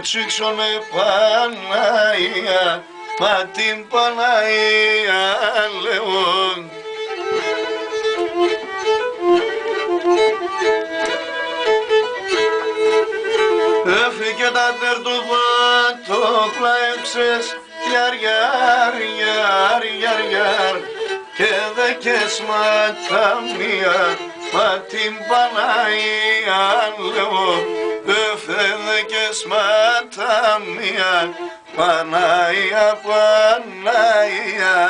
τσίξωνε Παναία, μα την Παναία λέω. Έφυγε τα τερτουβά, το κλαέψες, γιαρ, γιαρ, γιαρ, γιαρ, γιαρ, και δεκες μάτα μία, μα την Παναία λέω. Έφεγες μάτα μία, Παναία, Παναία.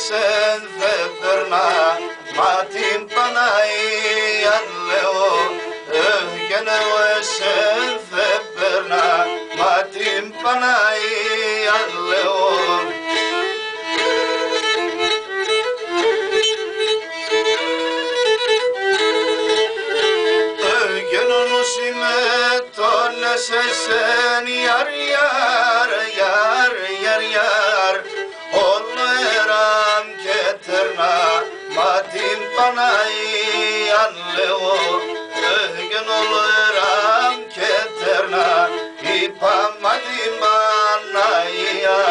Sen de perna, matin Panαία λέω. Gene sen de perna, matin Panαία λέω. Gene nusime ton sesen yar yar yar yar yar. Όλεραν και τερνά, μα την Παναία λέω. Έγιναν όλεραν και τερνά, είπα μα την Παναία.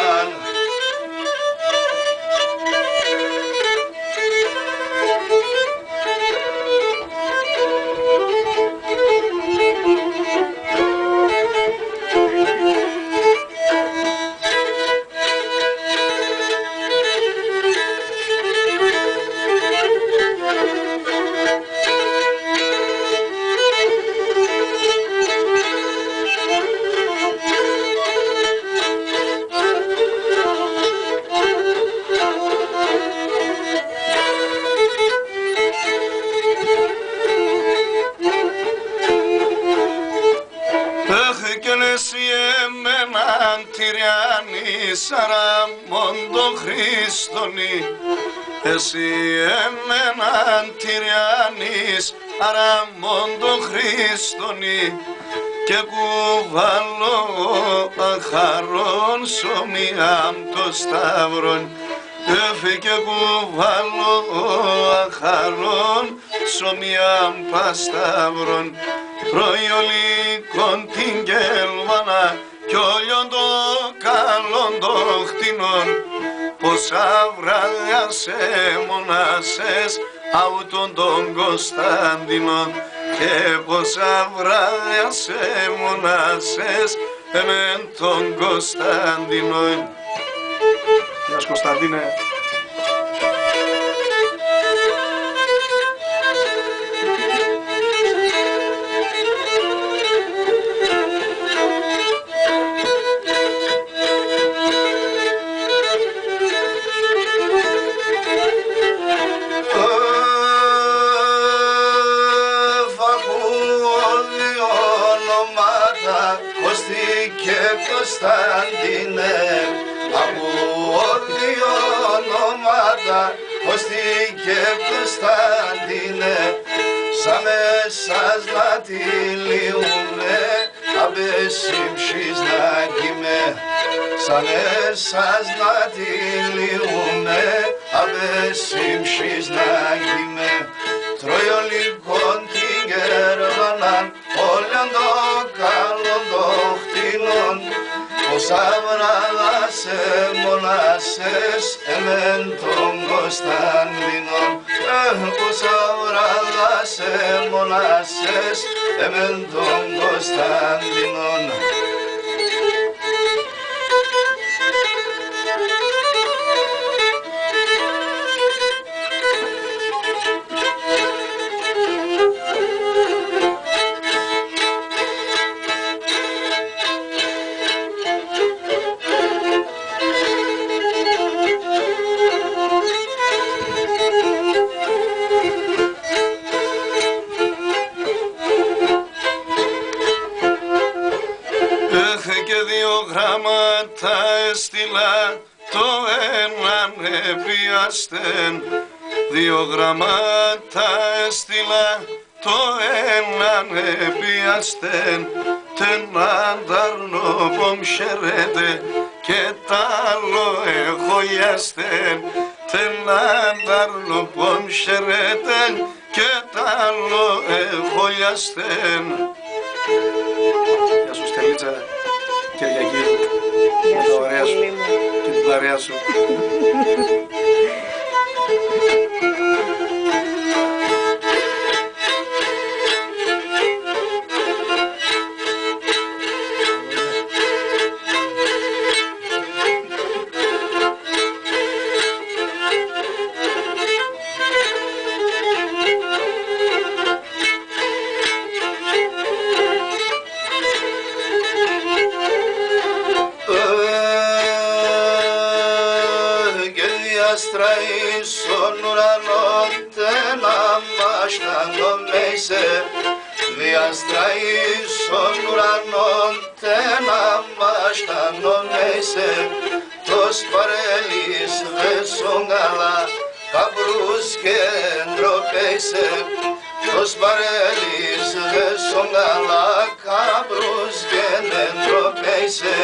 Σαραμόν τον Χριστονή, εσύ εμέναν τυριάνεις, αραμόν τον Χριστονή, και κουβαλώ αχαρών σωμιάμ το σταυρόν. Έφυγε κουβαλώ αχαρών σωμιάμ πασταυρόν. Προϊολίκον την κελβάνα κι όλιον το καλόν το χτινόν. Πόσα βράδια σε μονάσες αούτον τον Κωνσταντινόν. Και πόσα βράδια σε μονάσες εμεν τον Κωνσταντινόν. Γεια σου Κωνσταντίνε. Κωνσταντίνε, από δύο ονόματα, Κωστή και Κωνσταντίνε, σαν μέσας να τη λιούμε, αμπεσίμψης να κοιμέ. Σαν μέσας να τη λιούμε, αμπεσίμψης να κοιμέ. Τρώει λοιπόν την κερβανάν, όλον το καλόν το χτινόν. Πόσα βράδια σε μονάσες εμέν τον Κωνσταντινόν. Πόσα βράδια σε μονάσες εμέν τον Κωνσταντινόν. 2 γράμματα έστειλα, το έναν επίαστεν. 2 γράμματα έστειλα, το έναν επίαστεν. Τεν αντάρνο πομσερέτε και τ' άλλο εχωιάστεν. Τεν αντάρνο πομσερέτε και τ' άλλο εχωιάστεν. Γεια σου Στελίτσα, Κυριακή, με τα ωραία σου και την παρέα σου. Αστραείς στον ουρανό τένα μάστανο μέισε. Διαστραείς στον ουρανό τένα μάστανο μέισε. Τος παρέλεις δεσον καλά καbrούς και ντροπέισε. Τος παρέλεις δεσον καλά καbrούς και ντροπέισε.